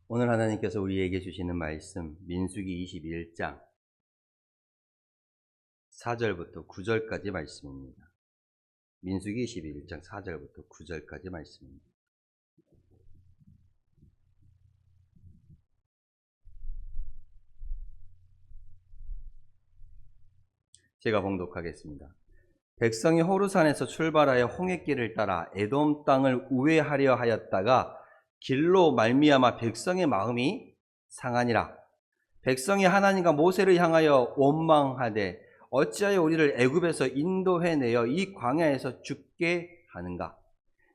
오늘 하나님께서 우리에게 주시는 말씀 민수기 21장 4절부터 9절까지 말씀입니다. 민수기 21장 4절부터 9절까지 말씀입니다. 제가 봉독하겠습니다. 백성이 호르산에서 출발하여 홍해길을 따라 에돔 땅을 우회하려 하였다가 길로 말미암아 백성의 마음이 상하니라. 백성이 하나님과 모세를 향하여 원망하되 어찌하여 우리를 애굽에서 인도해내어 이 광야에서 죽게 하는가?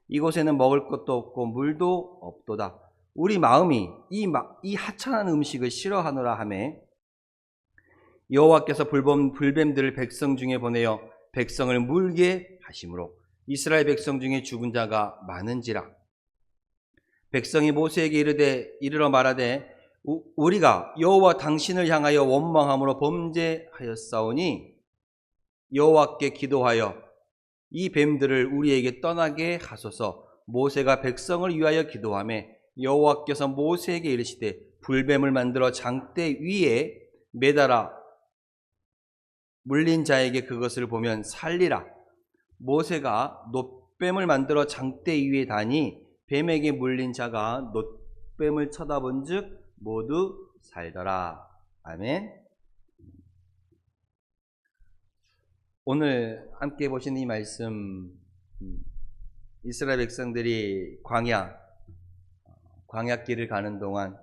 이곳에는 먹을 것도 없고 물도 없도다. 우리 마음이 이 하찮은 음식을 싫어하노라 하매 여호와께서 불뱀들을 백성 중에 보내어 백성을 물게 하심으로 이스라엘 백성 중에 죽은 자가 많은지라. 백성이 모세에게 이르러 말하되 우리가 여호와 당신을 향하여 원망함으로 범죄하였사오니 여호와께 기도하여 이 뱀들을 우리에게 떠나게 하소서. 모세가 백성을 위하여 기도하며 여호와께서 모세에게 이르시되 불뱀을 만들어 장대 위에 매달아 물린 자에게 그것을 보면 살리라. 모세가 놋뱀을 만들어 장대 위에 다니 뱀에게 물린 자가 놋뱀을 쳐다본 즉 모두 살더라. 아멘. 오늘 함께 보신 이 말씀, 이스라엘 백성들이 광야길을 가는 동안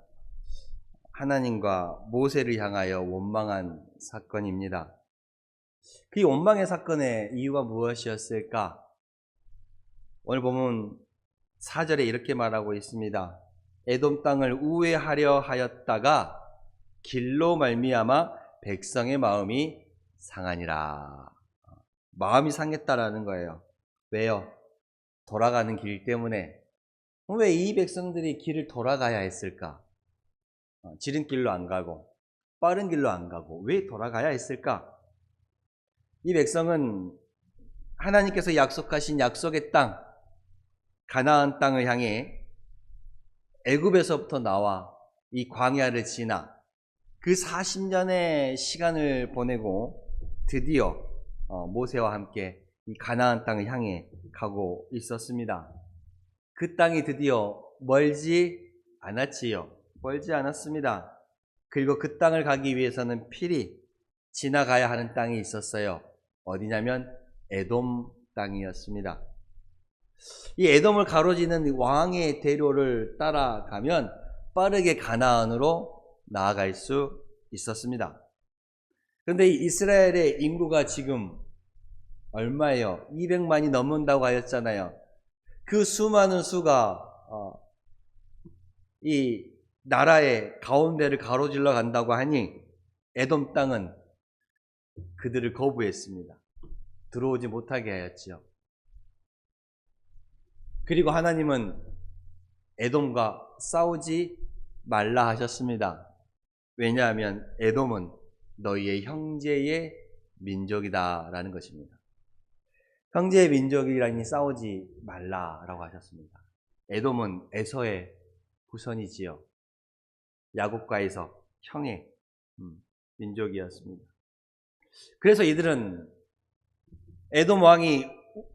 하나님과 모세를 향하여 원망한 사건입니다. 그 원망의 사건의 이유가 무엇이었을까? 오늘 보면 4절에 이렇게 말하고 있습니다. 에돔 땅을 우회하려 하였다가 길로 말미암아 백성의 마음이 상하니라. 마음이 상했다라는 거예요. 왜요? 돌아가는 길 때문에. 왜 이 백성들이 길을 돌아가야 했을까? 지름길로 안 가고 빠른 길로 안 가고 왜 돌아가야 했을까? 이 백성은 하나님께서 약속하신 약속의 땅, 가나안 땅을 향해 애굽에서부터 나와 이 광야를 지나 그 40년의 시간을 보내고 드디어 모세와 함께 이 가나안 땅을 향해 가고 있었습니다. 그 땅이 드디어 멀지 않았지요. 멀지 않았습니다. 그리고 그 땅을 가기 위해서는 필히 지나가야 하는 땅이 있었어요. 어디냐면 에돔 땅이었습니다. 이 에돔을 가로지는 왕의 대로를 따라가면 빠르게 가나안으로 나아갈 수 있었습니다. 그런데 이스라엘의 인구가 지금 얼마예요? 200만이 넘는다고 하였잖아요. 그 수많은 수가 이 나라의 가운데를 가로질러 간다고 하니 에돔 땅은 그들을 거부했습니다. 들어오지 못하게 하였지요. 그리고 하나님은 에돔과 싸우지 말라 하셨습니다. 왜냐하면 에돔은 너희의 형제의 민족이다 라는 것입니다. 형제의 민족이라니 싸우지 말라라고 하셨습니다. 에돔은 에서의 후손이지요. 야곱과에서 형의 민족이었습니다. 그래서 이들은 에돔 왕이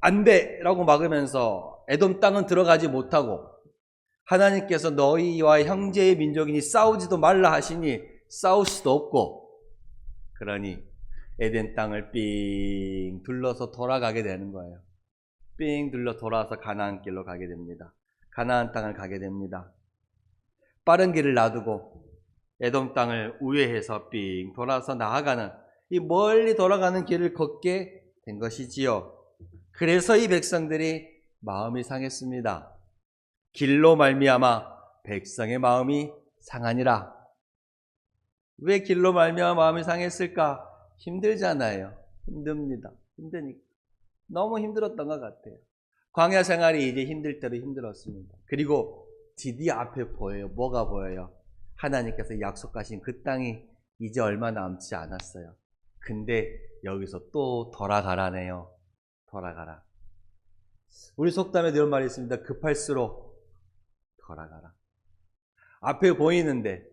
안 돼라고 막으면서 에돔 땅은 들어가지 못하고 하나님께서 너희와 형제의 민족이니 싸우지도 말라 하시니 싸울 수도 없고 그러니 에덴 땅을 삥 둘러서 돌아가게 되는 거예요. 삥 둘러 돌아서 가나안 길로 가게 됩니다. 가나안 땅을 가게 됩니다. 빠른 길을 놔두고 에돔 땅을 우회해서 삥 돌아서 나아가는 이 멀리 돌아가는 길을 걷게 된 것이지요. 그래서 이 백성들이 마음이 상했습니다. 길로 말미암아 백성의 마음이 상하니라. 왜 길로 말미암아 마음이 상했을까? 힘들잖아요. 힘듭니다. 힘드니까. 너무 힘들었던 것 같아요. 광야 생활이 이제 힘들 대로 힘들었습니다. 그리고 드디어 앞에 보여요. 뭐가 보여요? 하나님께서 약속하신 그 땅이 이제 얼마 남지 않았어요. 근데 여기서 또 돌아가라네요. 돌아가라. 우리 속담에 이런 말이 있습니다. 급할수록 돌아가라. 앞에 보이는데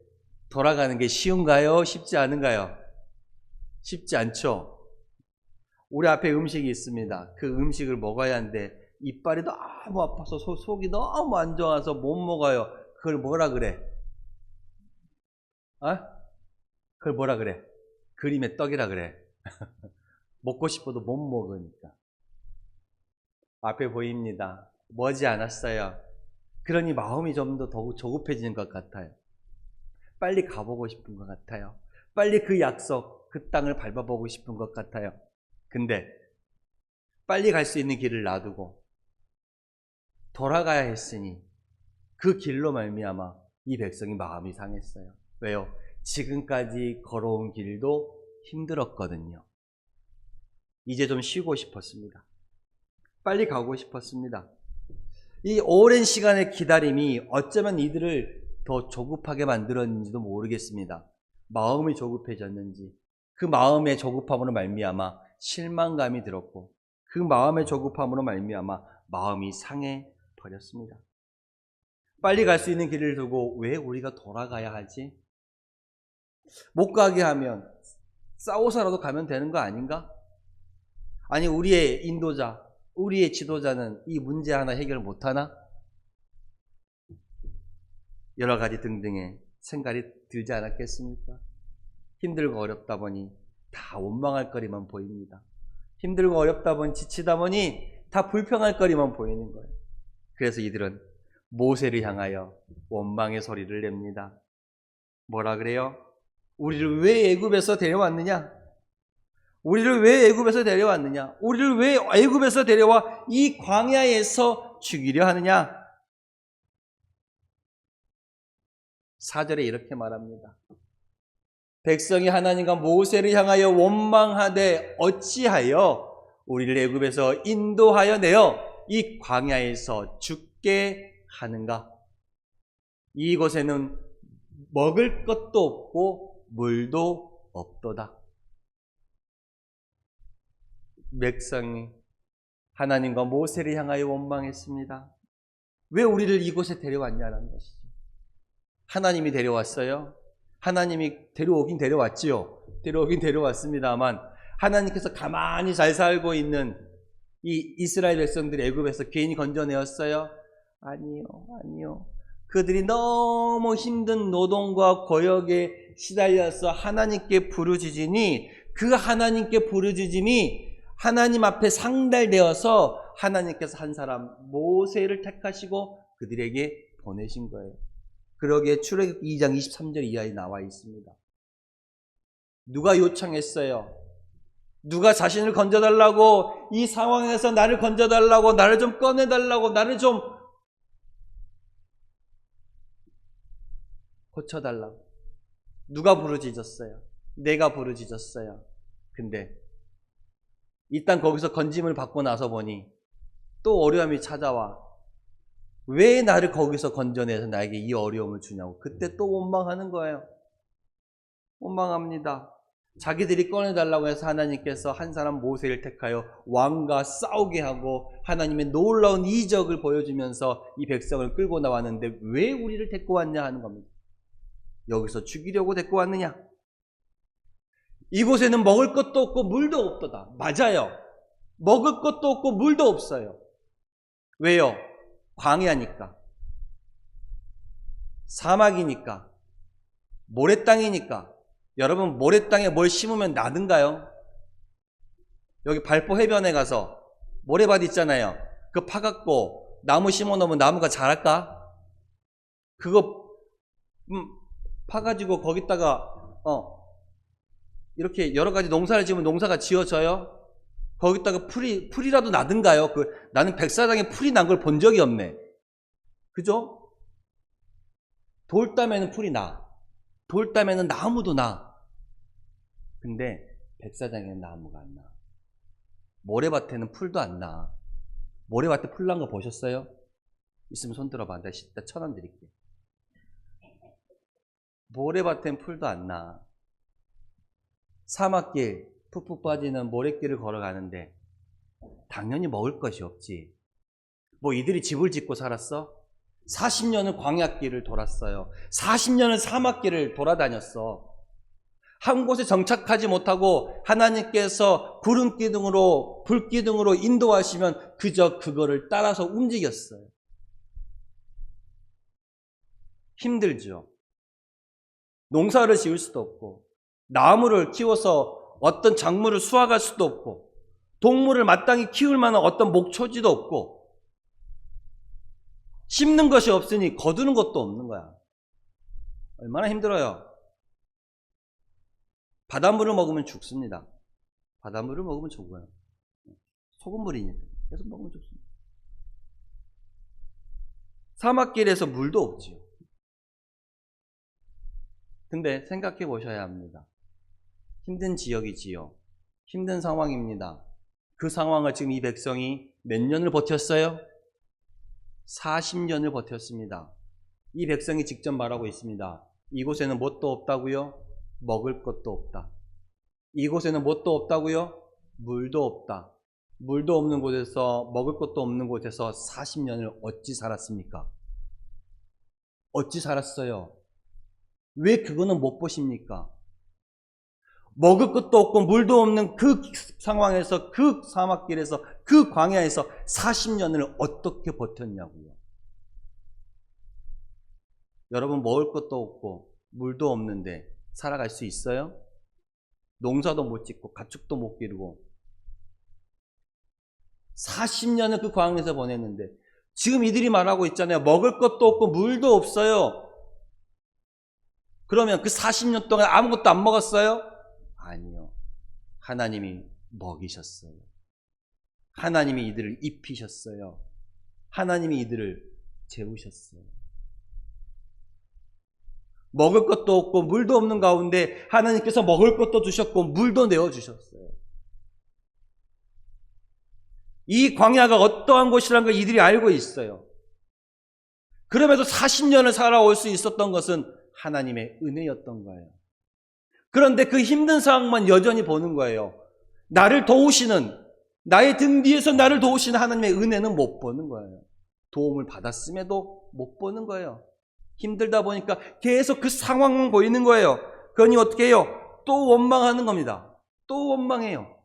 돌아가는 게 쉬운가요? 쉽지 않은가요? 쉽지 않죠. 우리 앞에 음식이 있습니다. 그 음식을 먹어야 하는데 이빨이 너무 아파서 속이 너무 안 좋아서 못 먹어요. 그걸 뭐라 그래? 그걸 뭐라 그래? 그림의 떡이라 그래. 먹고 싶어도 못 먹으니까. 앞에 보입니다. 머지 않았어요. 그러니 마음이 좀 더 조급해지는 것 같아요. 빨리 가보고 싶은 것 같아요. 빨리 그 약속, 그 땅을 밟아보고 싶은 것 같아요. 근데 빨리 갈 수 있는 길을 놔두고 돌아가야 했으니 그 길로 말미암아 이 백성이 마음이 상했어요. 왜요? 지금까지 걸어온 길도 힘들었거든요. 이제 좀 쉬고 싶었습니다. 빨리 가고 싶었습니다. 이 오랜 시간의 기다림이 어쩌면 이들을 더 조급하게 만들었는지도 모르겠습니다. 마음이 조급해졌는지 그 마음의 조급함으로 말미암아 실망감이 들었고 그 마음의 조급함으로 말미암아 마음이 상해 버렸습니다. 빨리 갈 수 있는 길을 두고 왜 우리가 돌아가야 하지? 못 가게 하면 싸워서라도 가면 되는 거 아닌가? 아니 우리의 인도자, 우리의 지도자는 이 문제 하나 해결 못하나? 여러 가지 등등의 생각이 들지 않았겠습니까? 힘들고 어렵다 보니 다 원망할 거리만 보입니다. 힘들고 어렵다 보니 지치다 보니 다 불평할 거리만 보이는 거예요. 그래서 이들은 모세를 향하여 원망의 소리를 냅니다. 뭐라 그래요? 우리를 왜 애굽에서 데려왔느냐? 우리를 왜 애굽에서 데려왔느냐? 우리를 왜 애굽에서 데려와 이 광야에서 죽이려 하느냐? 4절에 이렇게 말합니다. 백성이 하나님과 모세를 향하여 원망하되 어찌하여 우리를 애굽에서 인도하여 내어 이 광야에서 죽게 하는가? 이곳에는 먹을 것도 없고 물도 없도다. 백성이 하나님과 모세를 향하여 원망했습니다. 왜 우리를 이곳에 데려왔냐는 것이죠. 하나님이 데려왔어요. 하나님이 데려오긴 데려왔지요. 데려오긴 데려왔습니다만 하나님께서 가만히 잘 살고 있는 이 이스라엘 백성들이 애굽에서 괜히 건져내었어요? 아니요. 그들이 너무 힘든 노동과 고역에 시달려서 하나님께 부르짖으니 그 하나님께 부르짖음이 하나님 앞에 상달되어서 하나님께서 한 사람 모세를 택하시고 그들에게 보내신 거예요. 그러기에 출애굽 2장 23절 이하에 나와 있습니다. 누가 요청했어요? 누가 자신을 건져달라고, 이 상황에서 나를 건져달라고, 나를 좀 꺼내달라고, 나를 좀 고쳐달라고. 누가 부르짖었어요? 내가 부르짖었어요. 근데 일단 거기서 건짐을 받고 나서 보니 또 어려움이 찾아와. 왜 나를 거기서 건져내서 나에게 이 어려움을 주냐고. 그때 또 원망하는 거예요. 원망합니다. 자기들이 꺼내달라고 해서 하나님께서 한 사람 모세를 택하여 왕과 싸우게 하고 하나님의 놀라운 이적을 보여주면서 이 백성을 끌고 나왔는데 왜 우리를 데리고 왔냐 하는 겁니다. 여기서 죽이려고 데리고 왔느냐? 이곳에는 먹을 것도 없고 물도 없도다. 맞아요. 먹을 것도 없고 물도 없어요. 왜요? 광야니까, 사막이니까, 모래땅이니까. 여러분 모래땅에 뭘 심으면 나든가요? 여기 발포 해변에 가서 모래밭 있잖아요. 그거 파갖고 나무 심어놓으면 나무가 자랄까? 그거 파가지고 거기다가 이렇게 여러 가지 농사를 지으면 농사가 지어져요? 거기다가 풀이라도 나든가요? 나는 백사장에 풀이 난 걸 본 적이 없네. 그죠? 돌담에는 풀이 나. 돌담에는 나무도 나. 근데 백사장에는 나무가 안 나. 모래밭에는 풀도 안 나. 모래밭에 풀 난 거 보셨어요? 있으면 손 들어봐. 내가 1,000원 드릴게. 모래밭엔 풀도 안 나. 사막길 푹푹 빠지는 모래길을 걸어가는데 당연히 먹을 것이 없지. 뭐 이들이 집을 짓고 살았어? 40년을 광야길을 돌았어요. 40년을 사막길을 돌아다녔어. 한 곳에 정착하지 못하고 하나님께서 구름 기둥으로, 불 기둥으로 인도하시면 그저 그거를 따라서 움직였어요. 힘들죠. 농사를 지을 수도 없고, 나무를 키워서 어떤 작물을 수확할 수도 없고, 동물을 마땅히 키울 만한 어떤 목초지도 없고, 심는 것이 없으니 거두는 것도 없는 거야. 얼마나 힘들어요. 바닷물을 먹으면 죽습니다. 바닷물을 먹으면 죽어요. 소금물이니까 계속 먹으면 죽습니다. 사막길에서 물도 없지요. 근데 생각해 보셔야 합니다. 힘든 지역이지요. 힘든 상황입니다. 그 상황을 지금 이 백성이 몇 년을 버텼어요? 40년을 버텼습니다. 이 백성이 직접 말하고 있습니다. 이곳에는 뭣도 없다고요? 먹을 것도 없다. 이곳에는 뭣도 없다고요? 물도 없다. 물도 없는 곳에서, 먹을 것도 없는 곳에서 40년을 어찌 살았습니까? 어찌 살았어요? 왜 그거는 못 보십니까? 먹을 것도 없고 물도 없는 그 상황에서, 그 사막길에서, 그 광야에서 40년을 어떻게 버텼냐고요. 여러분, 먹을 것도 없고 물도 없는데 살아갈 수 있어요? 농사도 못 짓고 가축도 못 기르고 40년을 그 광야에서 보냈는데 지금 이들이 말하고 있잖아요. 먹을 것도 없고 물도 없어요. 그러면 그 40년 동안 아무것도 안 먹었어요? 아니요. 하나님이 먹이셨어요. 하나님이 이들을 입히셨어요. 하나님이 이들을 재우셨어요. 먹을 것도 없고 물도 없는 가운데 하나님께서 먹을 것도 주셨고 물도 내어주셨어요. 이 광야가 어떠한 곳이라는 걸 이들이 알고 있어요. 그럼에도 40년을 살아올 수 있었던 것은 하나님의 은혜였던 거예요. 그런데 그 힘든 상황만 여전히 보는 거예요. 나를 도우시는, 나의 등 뒤에서 나를 도우시는 하나님의 은혜는 못 보는 거예요. 도움을 받았음에도 못 보는 거예요. 힘들다 보니까 계속 그 상황만 보이는 거예요. 그러니 어떻게 해요? 또 원망하는 겁니다. 또 원망해요.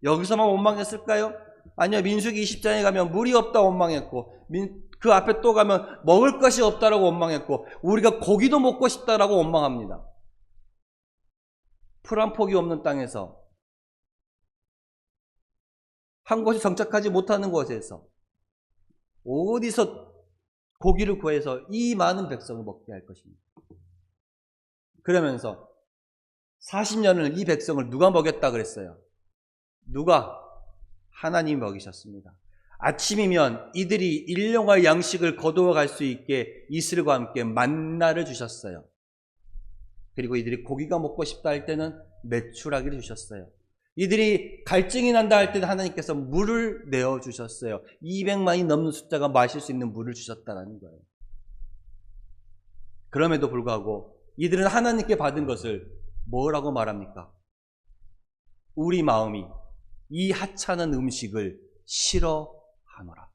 여기서만 원망했을까요? 아니요. 민수기 20장에 가면 물이 없다 원망했고, 그 앞에 또 가면 먹을 것이 없다라고 원망했고, 우리가 고기도 먹고 싶다라고 원망합니다. 풀 한 폭이 없는 땅에서, 한 곳에 정착하지 못하는 곳에서 어디서 고기를 구해서 이 많은 백성을 먹게 할 것입니다. 그러면서 40년을 이 백성을 누가 먹였다 그랬어요? 누가? 하나님이 먹이셨습니다. 아침이면 이들이 일용할 양식을 거두어 갈 수 있게 이슬과 함께 만나를 주셨어요. 그리고 이들이 고기가 먹고 싶다 할 때는 메추라기를 주셨어요. 이들이 갈증이 난다 할 때는 하나님께서 물을 내어주셨어요. 200만이 넘는 숫자가 마실 수 있는 물을 주셨다는 거예요. 그럼에도 불구하고 이들은 하나님께 받은 것을 뭐라고 말합니까? 우리 마음이 이 하찮은 음식을 싫어하노라.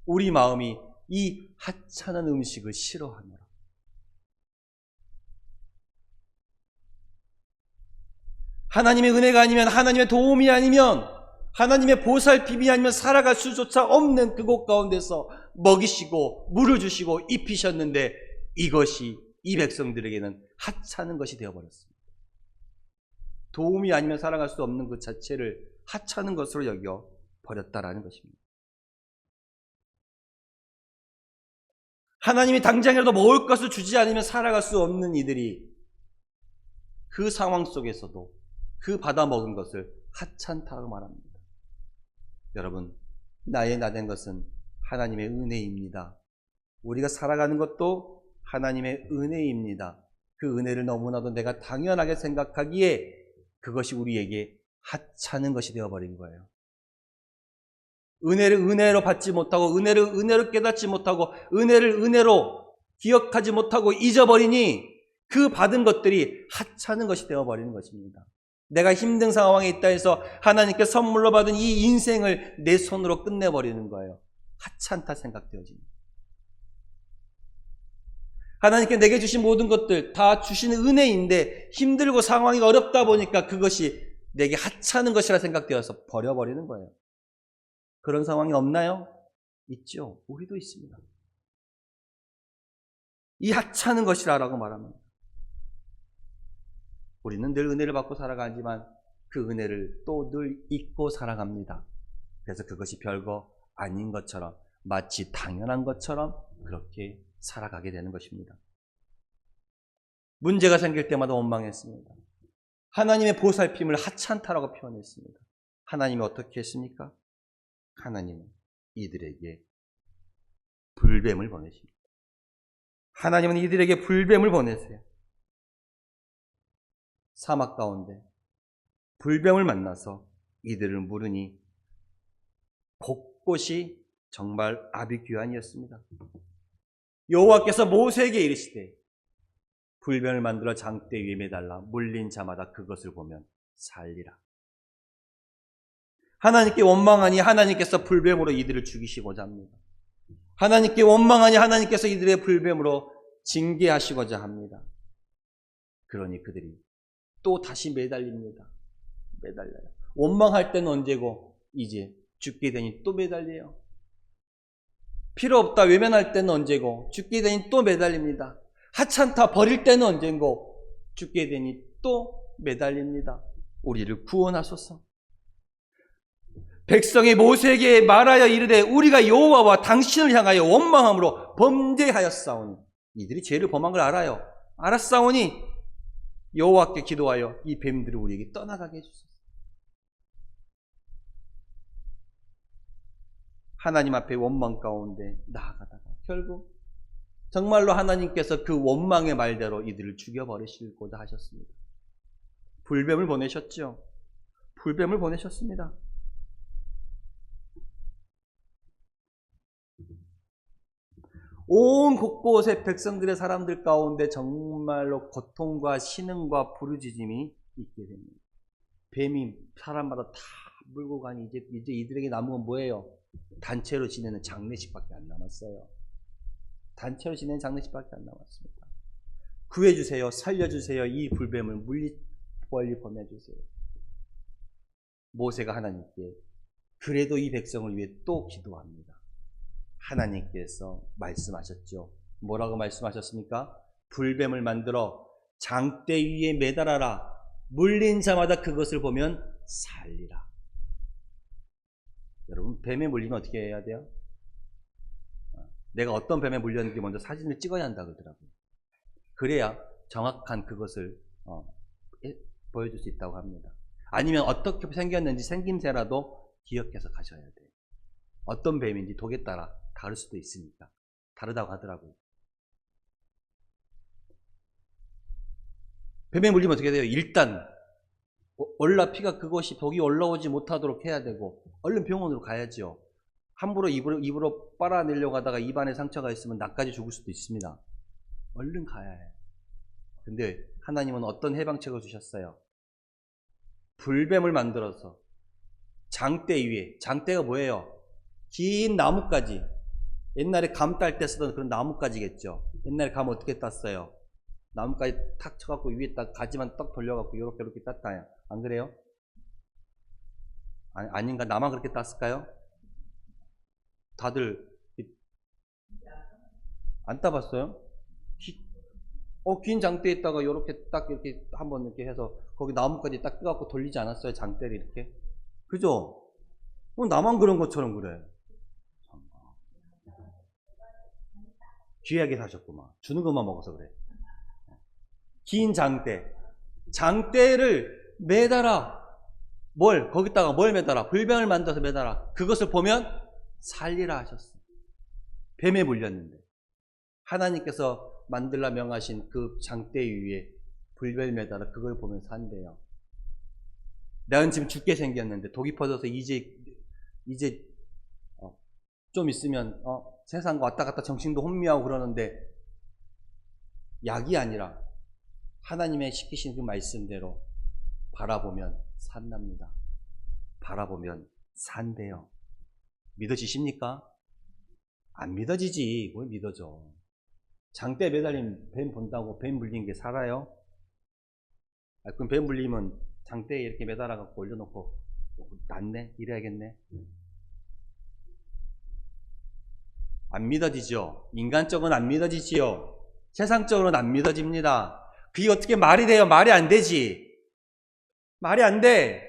우리 마음이 이 하찮은 음식을 싫어하노라. 하나님의 은혜가 아니면, 하나님의 도움이 아니면, 하나님의 보살핌이 아니면 살아갈 수조차 없는 그곳 가운데서 먹이시고 물을 주시고 입히셨는데 이것이 이 백성들에게는 하찮은 것이 되어버렸습니다. 도움이 아니면 살아갈 수 없는 그 자체를 하찮은 것으로 여겨버렸다라는 것입니다. 하나님이 당장이라도 먹을 것을 주지 않으면 살아갈 수 없는 이들이 그 상황 속에서도 그 받아 먹은 것을 하찮다고 말합니다. 여러분, 나의 나된 것은 하나님의 은혜입니다. 우리가 살아가는 것도 하나님의 은혜입니다. 그 은혜를 너무나도 내가 당연하게 생각하기에 그것이 우리에게 하찮은 것이 되어버린 거예요. 은혜를 은혜로 받지 못하고, 은혜를 은혜로 깨닫지 못하고, 은혜를 은혜로 기억하지 못하고 잊어버리니 그 받은 것들이 하찮은 것이 되어버리는 것입니다. 내가 힘든 상황에 있다 해서 하나님께 선물로 받은 이 인생을 내 손으로 끝내버리는 거예요. 하찮다 생각되어집니다. 하나님께 내게 주신 모든 것들 다 주시는 은혜인데 힘들고 상황이 어렵다 보니까 그것이 내게 하찮은 것이라 생각되어서 버려버리는 거예요. 그런 상황이 없나요? 있죠. 우리도 있습니다. 이 하찮은 것이라고 말합니다. 우리는 늘 은혜를 받고 살아가지만 그 은혜를 또 늘 잊고 살아갑니다. 그래서 그것이 별거 아닌 것처럼 마치 당연한 것처럼 그렇게 살아가게 되는 것입니다. 문제가 생길 때마다 원망했습니다. 하나님의 보살핌을 하찮다라고 표현했습니다. 하나님이 어떻게 했습니까? 하나님은 이들에게 불뱀을 보내십니다. 하나님은 이들에게 불뱀을 보내세요. 사막 가운데 불뱀을 만나서 이들을 물으니 곳곳이 정말 아비규환이었습니다. 여호와께서 모세에게 이르시되 불뱀을 만들어 장대 위에 매달라 물린 자마다 그것을 보면 살리라. 하나님께 원망하니 하나님께서 불뱀으로 이들을 죽이시고자 합니다. 하나님께 원망하니 하나님께서 이들의 불뱀으로 징계하시고자 합니다. 그러니 그들이 또 다시 매달립니다. 매달려요. 원망할 때는 언제고 이제 죽게 되니 또 매달려요. 필요 없다 외면할 때는 언제고 죽게 되니 또 매달립니다. 하찮다 버릴 때는 언제고 죽게 되니 또 매달립니다. 우리를 구원하소서. 백성이 모세에게 말하여 이르되 우리가 여호와와 당신을 향하여 원망함으로 범죄하였사오니 이들이 죄를 범한 걸 알아요. 알았사오니 여호와께 기도하여 이 뱀들을 우리에게 떠나가게 해주소서. 하나님 앞에 원망 가운데 나아가다가 결국 정말로 하나님께서 그 원망의 말대로 이들을 죽여버리시고자 하셨습니다. 불뱀을 보내셨죠. 불뱀을 보내셨습니다. 온 곳곳에 백성들의 사람들 가운데 정말로 고통과 신음과 부르짖음이 있게 됩니다. 뱀이 사람마다 다 물고 가니 이제 이들에게 남은 건 뭐예요? 단체로 지내는 장례식밖에 안 남았어요. 단체로 지내는 장례식밖에 안 남았습니다. 구해주세요. 살려주세요. 이 불뱀을 멀리 보내주세요. 모세가 하나님께 그래도 이 백성을 위해 또 기도합니다. 하나님께서 말씀하셨죠. 뭐라고 말씀하셨습니까? 불뱀을 만들어 장대 위에 매달아라. 물린 자마다 그것을 보면 살리라. 여러분, 뱀에 물리면 어떻게 해야 돼요? 내가 어떤 뱀에 물렸는지 먼저 사진을 찍어야 한다 그러더라고요. 그래야 정확한 그것을 보여줄 수 있다고 합니다. 아니면 어떻게 생겼는지 생김새라도 기억해서 가셔야 돼요. 어떤 뱀인지 독에 따라 다를 수도 있으니까. 다르다고 하더라고요. 뱀에 물리면 어떻게 돼요? 일단 피가 그것이 독이 올라오지 못하도록 해야 되고 얼른 병원으로 가야죠. 함부로 입으로 빨아내려고 하다가 입안에 상처가 있으면 나까지 죽을 수도 있습니다. 얼른 가야 해요. 근데 하나님은 어떤 해방책을 주셨어요? 불뱀을 만들어서 장대 위에, 장대가 뭐예요? 긴 나뭇가지. 옛날에 감 딸 때 쓰던 그런 나뭇가지겠죠. 옛날에 감 어떻게 땄어요? 나뭇가지 탁 쳐갖고 위에 딱 가지만 떡 돌려갖고 이렇게 땄다요. 안 그래요? 아닌가? 나만 그렇게 땄을까요? 다들 안 따봤어요? 긴 장대에다가 이렇게 딱 이렇게 한번 이렇게 해서 거기 나뭇가지 딱 껴갖고 돌리지 않았어요? 장대를 이렇게. 그죠? 나만 그런 것처럼 그래. 귀하게 사셨구만. 주는 것만 먹어서 그래. 긴 장대. 장대를 매달아. 거기다가 뭘 매달아? 불뱀을 만들어서 매달아. 그것을 보면 살리라 하셨어. 뱀에 물렸는데. 하나님께서 만들라 명하신 그 장대 위에 불뱀을 매달아 그걸 보면 산대요. 나는 지금 죽게 생겼는데 독이 퍼져서 이제 좀 있으면 세상과 왔다 갔다 정신도 혼미하고 그러는데 약이 아니라 하나님의 시키신 그 말씀대로 바라보면 산답니다. 바라보면 산대요. 믿어지십니까? 안 믿어지지. 뭘 믿어져. 장대에 매달린 뱀 본다고 뱀 물린 게 살아요? 그럼 뱀 물리면 장대에 이렇게 매달아갖고 올려놓고 낫네? 이래야겠네? 안 믿어지죠? 인간적으로는 안 믿어지지요? 세상적으로는 안 믿어집니다. 그게 어떻게 말이 돼요? 말이 안 되지. 말이 안 돼.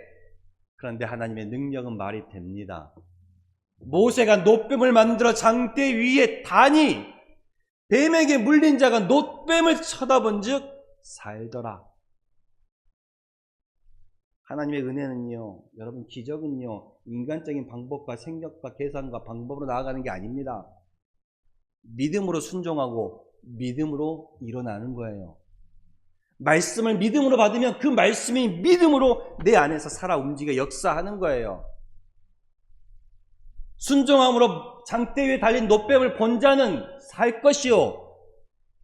그런데 하나님의 능력은 말이 됩니다. 모세가 놋뱀을 만들어 장대 위에 다니 뱀에게 물린 자가 놋뱀을 쳐다본 즉 살더라. 하나님의 은혜는요, 여러분 기적은요, 인간적인 방법과 생각과 계산과 방법으로 나아가는 게 아닙니다. 믿음으로 순종하고 믿음으로 일어나는 거예요. 말씀을 믿음으로 받으면 그 말씀이 믿음으로 내 안에서 살아 움직여 역사하는 거예요. 순종함으로 장대 위에 달린 놋뱀을 본 자는 살 것이요,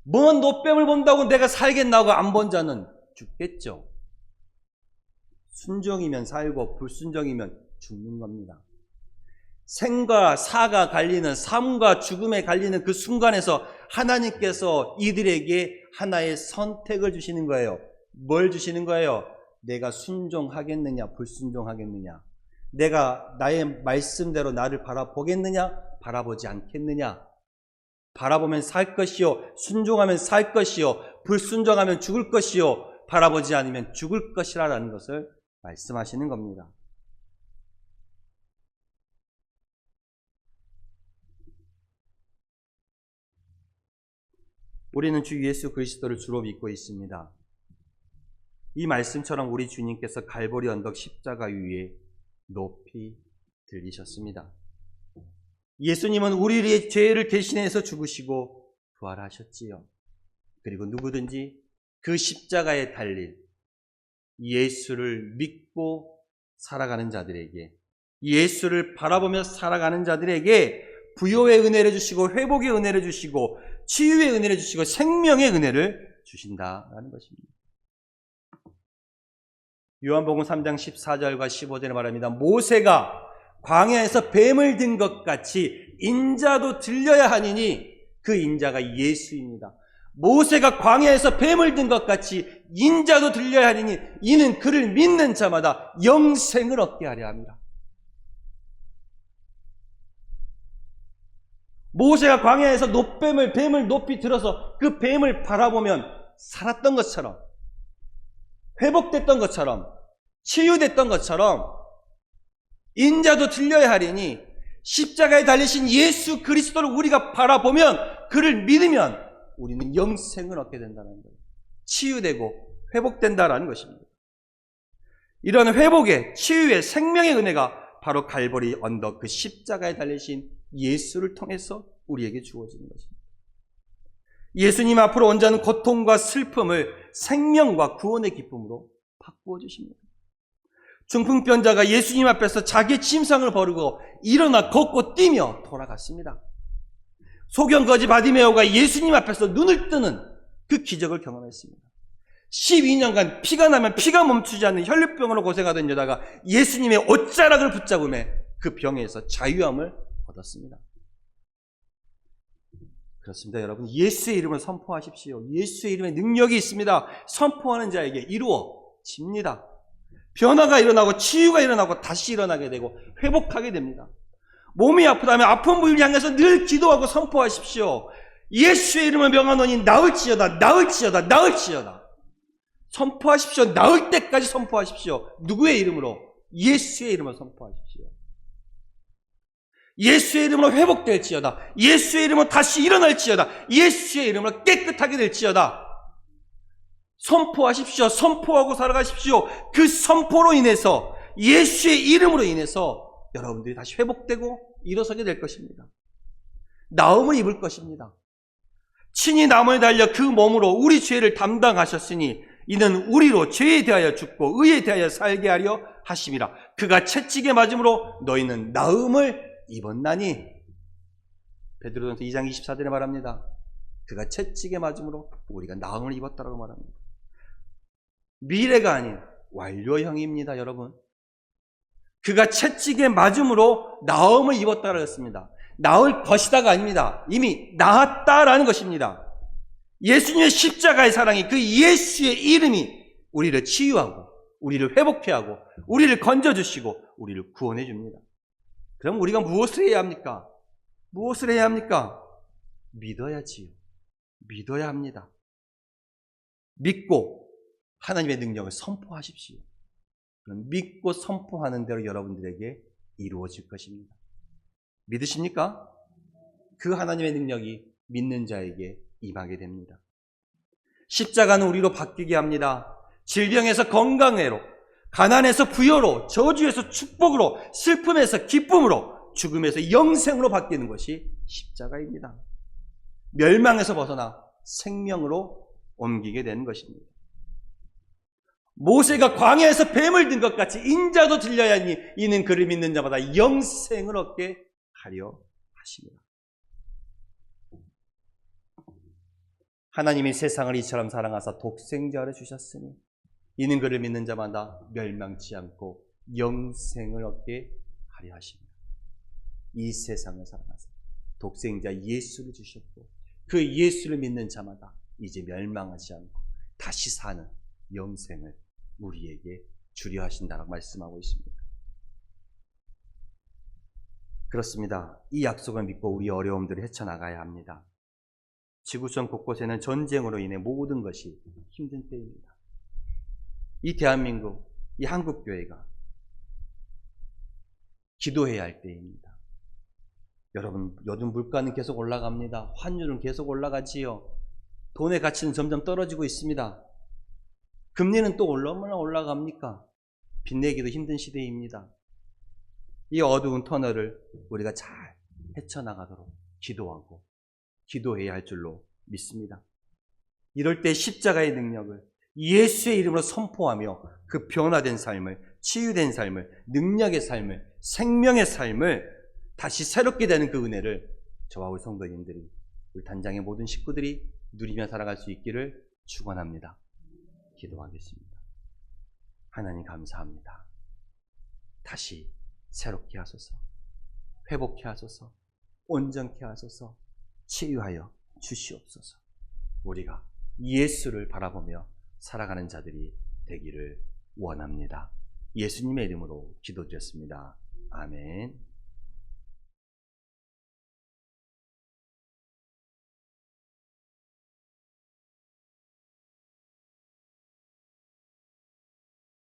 먼 놋뱀을 본다고 내가 살겠나고 안 본 자는 죽겠죠. 순종이면 살고 불순종이면 죽는 겁니다. 생과 사가 갈리는, 삶과 죽음에 갈리는 그 순간에서 하나님께서 이들에게 하나의 선택을 주시는 거예요. 뭘 주시는 거예요? 내가 순종하겠느냐 불순종하겠느냐, 내가 나의 말씀대로 나를 바라보겠느냐 바라보지 않겠느냐. 바라보면 살 것이요, 순종하면 살 것이요, 불순종하면 죽을 것이요, 바라보지 않으면 죽을 것이라는 것을 말씀하시는 겁니다. 우리는 주 예수 그리스도를 주로 믿고 있습니다. 이 말씀처럼 우리 주님께서 갈보리 언덕 십자가 위에 높이 들리셨습니다. 예수님은 우리의 죄를 대신해서 죽으시고 부활하셨지요. 그리고 누구든지 그 십자가에 달린 예수를 믿고 살아가는 자들에게, 예수를 바라보며 살아가는 자들에게 부요의 은혜를 주시고 회복의 은혜를 주시고 치유의 은혜를 주시고 생명의 은혜를 주신다라는 것입니다. 요한복음 3장 14절과 15절에 말합니다. 모세가 광야에서 뱀을 든 것 같이 인자도 들려야 하니니 그 인자가 예수입니다. 모세가 광야에서 뱀을 든 것 같이 인자도 들려야 하니 이는 그를 믿는 자마다 영생을 얻게 하려 합니다. 모세가 광야에서 뱀을 높이 들어서 그 뱀을 바라보면 살았던 것처럼, 회복됐던 것처럼, 치유됐던 것처럼 인자도 들려야 하리니 십자가에 달리신 예수 그리스도를 우리가 바라보면, 그를 믿으면 우리는 영생을 얻게 된다는 거예요. 치유되고 회복된다는 것입니다. 이런 회복의, 치유의, 생명의 은혜가 바로 갈보리 언덕 그 십자가에 달리신 예수를 통해서 우리에게 주어지는 것입니다. 예수님 앞으로 온 자는 고통과 슬픔을 생명과 구원의 기쁨으로 바꾸어 주십니다. 중풍병자가 예수님 앞에서 자기의 침상을 버리고 일어나 걷고 뛰며 돌아갔습니다. 소경거지 바디메오가 예수님 앞에서 눈을 뜨는 그 기적을 경험했습니다. 12년간 피가 나면 피가 멈추지 않는 혈류병으로 고생하던 여자가 예수님의 옷자락을 붙잡음에 그 병에서 자유함을 얻었습니다. 그렇습니다, 여러분. 예수의 이름을 선포하십시오. 예수의 이름에 능력이 있습니다. 선포하는 자에게 이루어집니다. 변화가 일어나고 치유가 일어나고 다시 일어나게 되고 회복하게 됩니다. 몸이 아프다면 아픈 부위를 향해서 늘 기도하고 선포하십시오. 예수의 이름을 명하노니 나을지어다, 나을지어다, 나을지어다. 선포하십시오. 나을 때까지 선포하십시오. 누구의 이름으로? 예수의 이름을 선포하십시오. 예수의 이름으로 회복될지어다, 예수의 이름으로 다시 일어날지어다, 예수의 이름으로 깨끗하게 될지어다. 선포하십시오. 선포하고 살아가십시오. 그 선포로 인해서, 예수의 이름으로 인해서 여러분들이 다시 회복되고 일어서게 될 것입니다. 나음을 입을 것입니다. 친히 나무에 달려 그 몸으로 우리 죄를 담당하셨으니 이는 우리로 죄에 대하여 죽고 의에 대하여 살게 하려 하심이라. 그가 채찍에 맞음으로 너희는 나음을 입었나니. 베드로전서 2장 24절에 말합니다. 그가 채찍에 맞음으로 우리가 나음을 입었다라고 말합니다. 미래가 아닌 완료형입니다, 여러분. 그가 채찍에 맞음으로 나음을 입었다고 했습니다. 나을 것이다가 아닙니다. 이미 나았다라는 것입니다. 예수님의 십자가의 사랑이, 그 예수의 이름이 우리를 치유하고 우리를 회복해 하고 우리를 건져주시고 우리를 구원해 줍니다. 그럼 우리가 무엇을 해야 합니까? 무엇을 해야 합니까? 믿어야지요. 믿어야 합니다. 믿고 하나님의 능력을 선포하십시오. 그럼 믿고 선포하는 대로 여러분들에게 이루어질 것입니다. 믿으십니까? 그 하나님의 능력이 믿는 자에게 임하게 됩니다. 십자가는 우리로 바뀌게 합니다. 질병에서 건강으로, 가난에서 부여로, 저주에서 축복으로, 슬픔에서 기쁨으로, 죽음에서 영생으로 바뀌는 것이 십자가입니다. 멸망에서 벗어나 생명으로 옮기게 되는 것입니다. 모세가 광야에서 뱀을 든 것 같이 인자도 들려야 하니 이는 그를 믿는 자마다 영생을 얻게 하려 하십니다. 하나님이 세상을 이처럼 사랑하사 독생자를 주셨으니 이는 그를 믿는 자마다 멸망치 않고 영생을 얻게 하려 하십니다. 이 세상을 사랑하사 독생자 예수를 주셨고 그 예수를 믿는 자마다 이제 멸망하지 않고 다시 사는 영생을 우리에게 주려 하신다라고 말씀하고 있습니다. 그렇습니다. 이 약속을 믿고 우리 어려움들을 헤쳐나가야 합니다. 지구촌 곳곳에는 전쟁으로 인해 모든 것이 힘든 때입니다. 이 대한민국, 이 한국교회가 기도해야 할 때입니다. 여러분, 요즘 물가는 계속 올라갑니다. 환율은 계속 올라가지요. 돈의 가치는 점점 떨어지고 있습니다. 금리는 또 얼마나 올라갑니까? 빚내기도 힘든 시대입니다. 이 어두운 터널을 우리가 잘 헤쳐나가도록 기도하고 기도해야 할 줄로 믿습니다. 이럴 때 십자가의 능력을 예수의 이름으로 선포하며 그 변화된 삶을, 치유된 삶을, 능력의 삶을, 생명의 삶을 다시 새롭게 되는 그 은혜를 저와 우리 성도님들이, 우리 단장의 모든 식구들이 누리며 살아갈 수 있기를 축원합니다. 기도하겠습니다. 하나님 감사합니다. 다시 새롭게 하소서, 회복케 하소서, 온전케 하소서, 치유하여 주시옵소서. 우리가 예수를 바라보며 살아가는 자들이 되기를 원합니다. 예수님의 이름으로 기도드렸습니다. 아멘.